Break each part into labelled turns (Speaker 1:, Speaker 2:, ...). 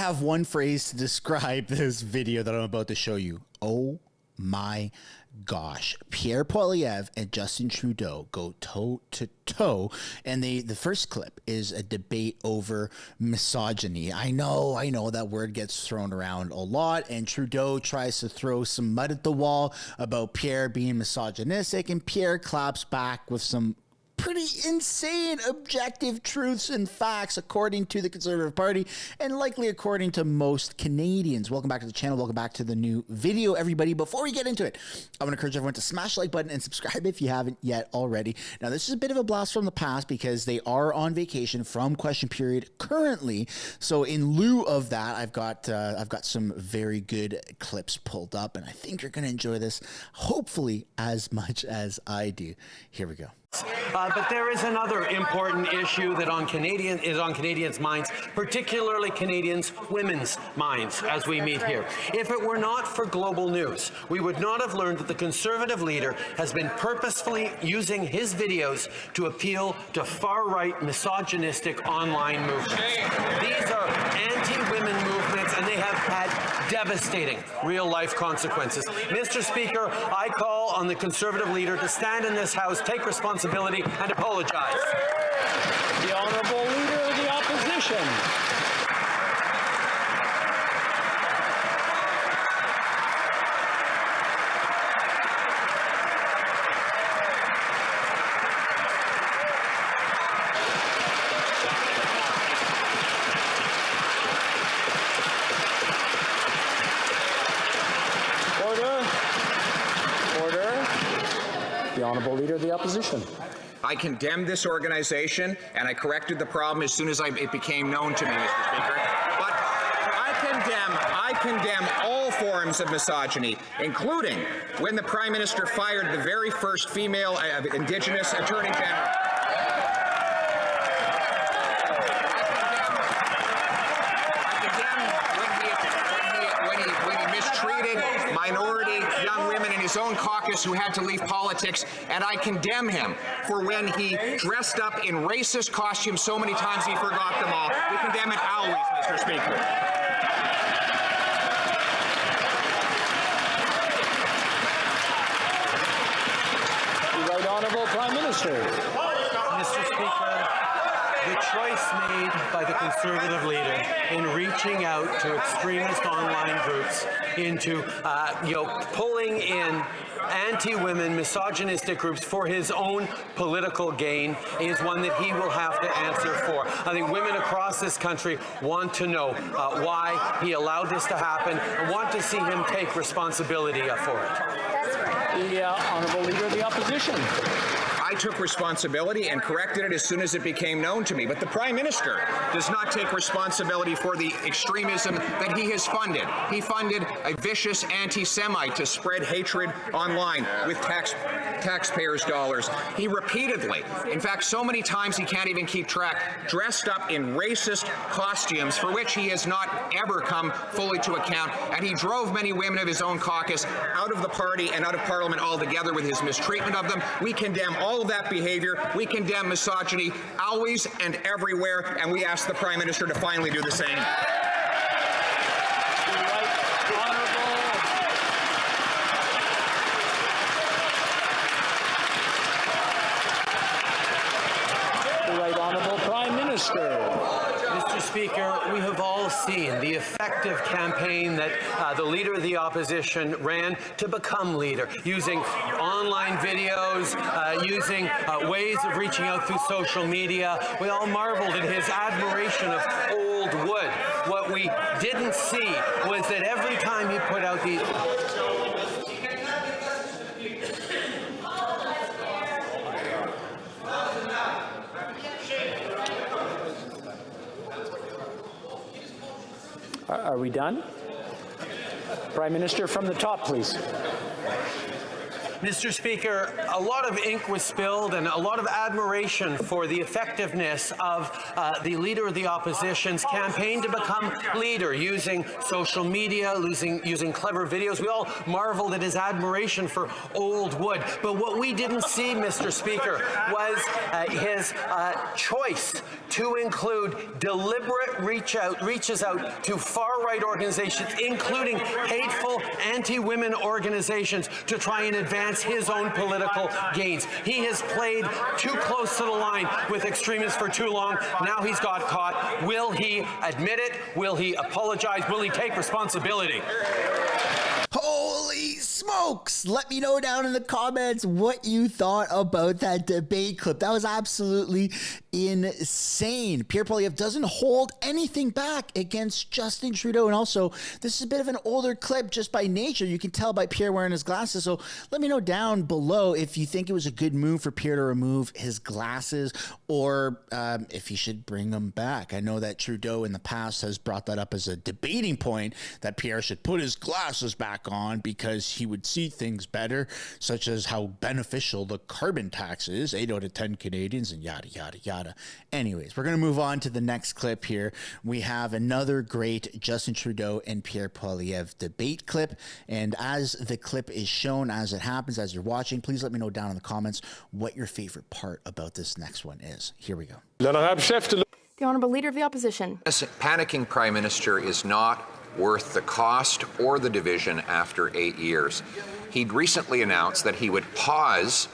Speaker 1: have one phrase to describe this video that I'm about to show you. Oh my gosh. Pierre Poilievre and Justin Trudeau go toe to toe, and the first clip is a debate over misogyny. I know that word gets thrown around a lot, and Trudeau tries to throw some mud at the wall about Pierre being misogynistic, and Pierre claps back with some pretty insane objective truths and facts according to the Conservative Party and likely according to most Canadians. Welcome back to the channel. Welcome back to the new video, everybody. Before we get into it, I want to encourage everyone to smash the like button and subscribe if you haven't yet already. Now, this is a bit of a blast from the past because they are on vacation from question period currently. So in lieu of that, I've got some very good clips pulled up, and I think you're going to enjoy this, hopefully as much as I do. Here we go.
Speaker 2: But there is another important issue that is on Canadians' minds, particularly Canadians' women's minds as we meet here. If it were not for global news, we would not have learned that the Conservative leader has been purposefully using his videos to appeal to far-right misogynistic online movements. These are anti-women movements, and they have had devastating real-life consequences. Mr. Speaker, I call on the Conservative leader to stand in this House, take responsibility, and apologize.
Speaker 3: The Honourable Leader of the Opposition. The Honourable Leader of the Opposition.
Speaker 4: I condemned this organization, and I corrected the problem as soon as it became known to me, Mr. Speaker. But I condemn all forms of misogyny, including when the Prime Minister fired the very first female Indigenous Attorney General. When he mistreated minority young women in his own caucus who had to leave politics, and I condemn him for when he dressed up in racist costumes so many times he forgot them all. We condemn it always, Mr. Speaker.
Speaker 3: The Right Honourable Prime Minister.
Speaker 2: Mr. Speaker, the choice made by the Conservative leader in reaching out to extremist online groups into, pulling in anti-women, misogynistic groups for his own political gain is one that he will have to answer for. I think women across this country want to know why he allowed this to happen and want to see him take responsibility for it.
Speaker 3: The Honourable Leader of the Opposition.
Speaker 4: I took responsibility and corrected it as soon as it became known to me. But the Prime Minister does not take responsibility for the extremism that he has funded. He funded a vicious anti-Semite to spread hatred online with taxpayers' dollars. He repeatedly, in fact, so many times he can't even keep track, dressed up in racist costumes for which he has not ever come fully to account. And he drove many women of his own caucus out of the party and out of Parliament altogether with his mistreatment of them. We condemn all of that behavior. We condemn misogyny always and everywhere, and we ask the Prime Minister to finally do the same.
Speaker 3: The Right Honourable Prime Minister.
Speaker 2: Mr. Speaker, we have all seen the effective campaign that the Leader of the Opposition ran to become leader, using online videos, using ways of reaching out through social media. We all marveled at his admiration of old wood. What we didn't see was that every time he put out these...
Speaker 3: Are we done? Prime Minister, from the top, please.
Speaker 2: Mr. Speaker, a lot of ink was spilled and a lot of admiration for the effectiveness of the Leader of the Opposition's campaign to become leader, using social media, using clever videos. We all marveled at his admiration for old wood. But what we didn't see, Mr. Speaker, was his choice to include deliberate reaches out to far-right organizations, including hateful anti-women organizations, to try and advance his own political gains. He has played too close to the line with extremists for too long. Now he's got caught. Will he admit it? Will he apologize? Will he take responsibility?
Speaker 1: Holy smokes! Let me know down in the comments what you thought about that debate clip. That was absolutely insane. Pierre Poilievre doesn't hold anything back against Justin Trudeau. And also, this is a bit of an older clip just by nature. You can tell by Pierre wearing his glasses. So let me know down below if you think it was a good move for Pierre to remove his glasses, or if he should bring them back. I know that Trudeau in the past has brought that up as a debating point, that Pierre should put his glasses back on because he would see things better, such as how beneficial the carbon tax is, 8 out of 10 Canadians, and yada, yada, yada. Anyways, we're going to move on to the next clip here. We have another great Justin Trudeau and Pierre Poilievre debate clip. And as the clip is shown, as it happens, as you're watching, please let me know down in the comments what your favorite part about this next one is. Here we go.
Speaker 5: The Honourable Leader of the Opposition.
Speaker 4: This panicking Prime Minister is not worth the cost or the division after 8 years. He'd recently announced that he would pause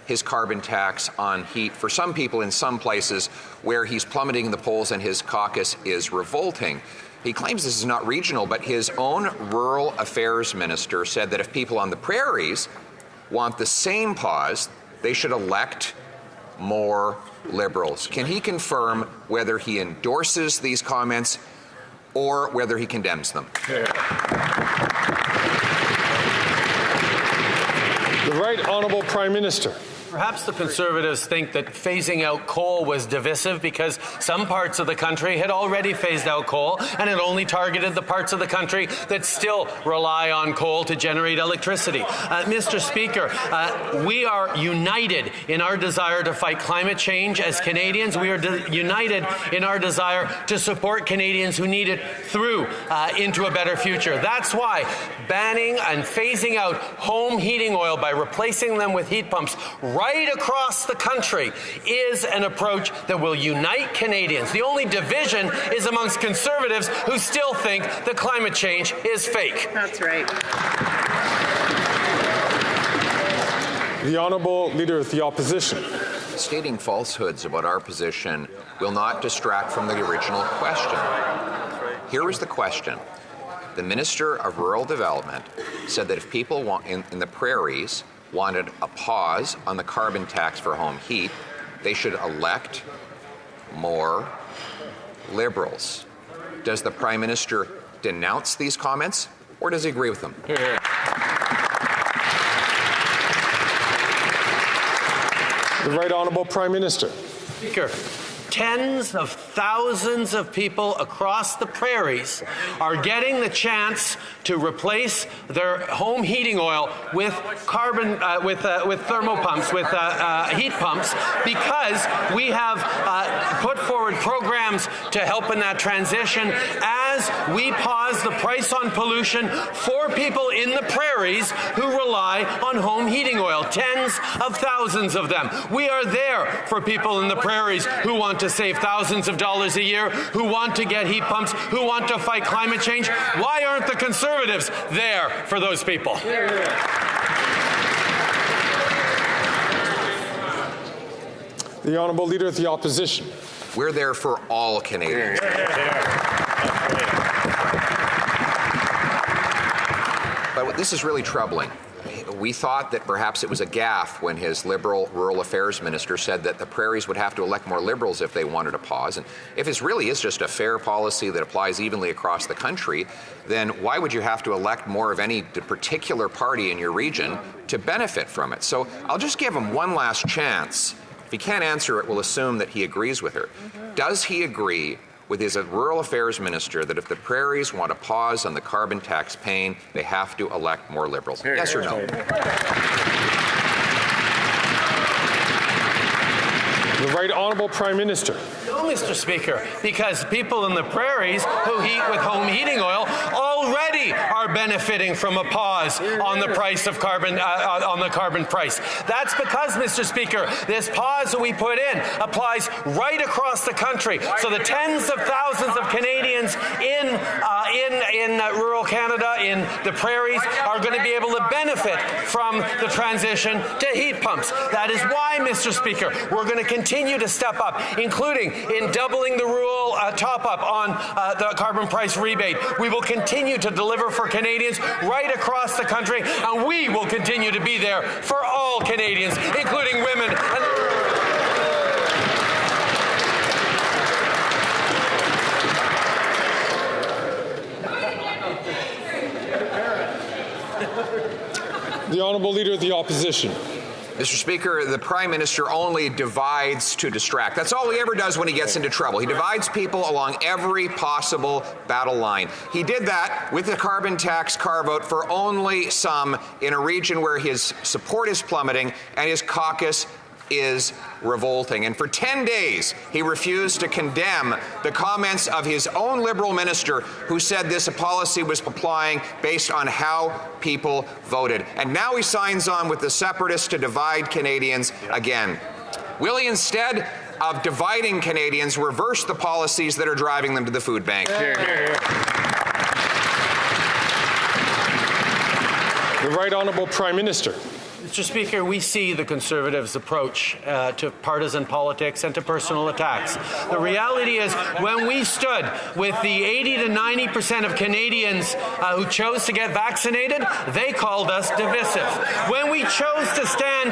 Speaker 4: his carbon tax on heat for some people in some places where he's plummeting the polls and his caucus is revolting. He claims this is not regional, but his own rural affairs minister said that if people on the prairies want the same pause, they should elect more Liberals. Can he confirm whether he endorses these comments or whether he condemns them?
Speaker 6: The Right Honourable Prime Minister.
Speaker 2: Perhaps the Conservatives think that phasing out coal was divisive because some parts of the country had already phased out coal, and it only targeted the parts of the country that still rely on coal to generate electricity. Mr. Speaker, we are united in our desire to fight climate change as Canadians. We are united in our desire to support Canadians who need it through into a better future. That's why banning and phasing out home heating oil by replacing them with heat pumps right across the country is an approach that will unite Canadians. The only division is amongst Conservatives who still think that climate change is fake.
Speaker 7: That's right.
Speaker 6: The Honourable Leader of the Opposition.
Speaker 4: Stating falsehoods about our position will not distract from the original question. Here is the question. The Minister of Rural Development said that if people in the prairies wanted a pause on the carbon tax for home heat, they should elect more Liberals. Does the Prime Minister denounce these comments, or does he agree with them?
Speaker 6: The Right Honourable Prime Minister.
Speaker 2: Speaker, tens of thousands of people across the prairies are getting the chance to replace their home heating oil with with thermal pumps, with heat pumps, because we have put forward programs to help in that transition as we pause the price on pollution for people in the prairies who rely on home heating oil. Tens of thousands of them. We are there for people in the prairies who want to save thousands of dollars a year, who want to get heat pumps, who want to fight climate change. Why aren't the Conservatives there for those people?
Speaker 6: The Honourable Leader of the Opposition.
Speaker 4: We're there for all Canadians. But this is really troubling. We thought that perhaps it was a gaffe when his Liberal Rural Affairs Minister said that the prairies would have to elect more Liberals if they wanted a pause. And if this really is just a fair policy that applies evenly across the country, then why would you have to elect more of any particular party in your region to benefit from it? So I'll just give him one last chance. If he can't answer it, we'll assume that he agrees with her. Does he agree with his rural affairs minister that if the prairies want to pause on the carbon tax pain, they have to elect more Liberals? Yes or no?
Speaker 6: The Right Honourable Prime Minister.
Speaker 2: No, Mr. Speaker, because people in the prairies who heat with home heating oil already are benefiting from a pause on the price of carbon, on the carbon price. That's because, Mr. Speaker, this pause that we put in applies right across the country. So the tens of thousands of Canadians in rural Canada, in the prairies, are going to be able to benefit from the transition to heat pumps. That is why, Mr. Speaker, we're going to continue to step up, including in doubling the rural top-up on the carbon price rebate. We will continue to deliver for Canadians right across the country, and we will continue to be there for all Canadians, including women.
Speaker 6: The Honourable Leader of the Opposition.
Speaker 4: Mr. Speaker, the Prime Minister only divides to distract. That's all he ever does when he gets into trouble. He divides people along every possible battle line. He did that with the carbon tax carve-out for only some in a region where his support is plummeting and his caucus is revolting. And for 10 days, he refused to condemn the comments of his own Liberal minister who said this policy was applying based on how people voted. And now he signs on with the separatists to divide Canadians again. Will he, instead of dividing Canadians, reverse the policies that are driving them to the food bank?
Speaker 6: Hear, hear, hear. The Right Honourable Prime Minister.
Speaker 2: Mr. Speaker, we see the Conservatives' approach to partisan politics and to personal attacks. The reality is, when we stood with the 80 to 90% of Canadians who chose to get vaccinated, they called us divisive. When we chose to stand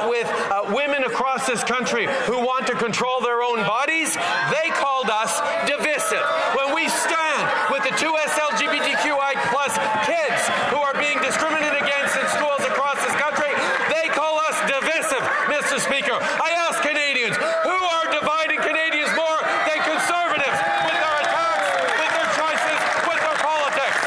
Speaker 2: with women across this country who want to control their own bodies, they called us divisive. When we stand with the 2 LGBTQI+ kids who are being discriminated against in schools across this country, they call us divisive, Mr. Speaker. I ask Canadians, who are dividing Canadians more than Conservatives with their attacks, with their choices, with their politics?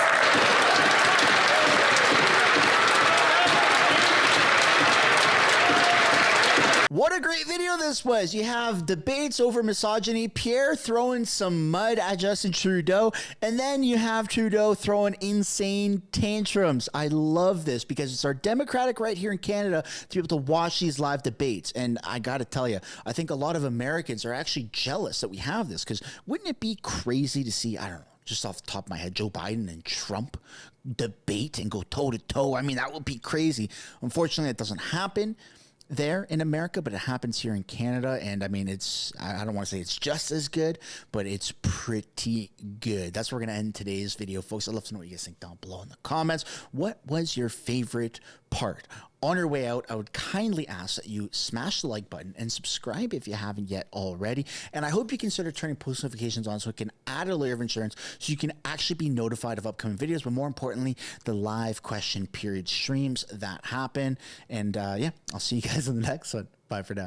Speaker 1: What a great video this was. You have debates over misogyny, Pierre throwing some mud at Justin Trudeau, and then you have Trudeau throwing insane tantrums. I love this because it's our democratic right here in Canada to be able to watch these live debates. And I got to tell you, I think a lot of Americans are actually jealous that we have this, because wouldn't it be crazy to see, I don't know, just off the top of my head, Joe Biden and Trump debate and go toe-to-toe? I mean, that would be crazy. Unfortunately, it doesn't happen there in America, but it happens here in Canada. And I mean, I don't want to say it's just as good, but it's pretty good. That's where we're going to end today's video, folks. I'd love to know what you guys think down below in the comments. What was your favorite part? On your way out, I would kindly ask that you smash the like button and subscribe if you haven't yet already. And I hope you consider turning post notifications on so it can add a layer of insurance so you can actually be notified of upcoming videos, but more importantly, the live question period streams that happen. And yeah, I'll see you guys in the next one. Bye for now.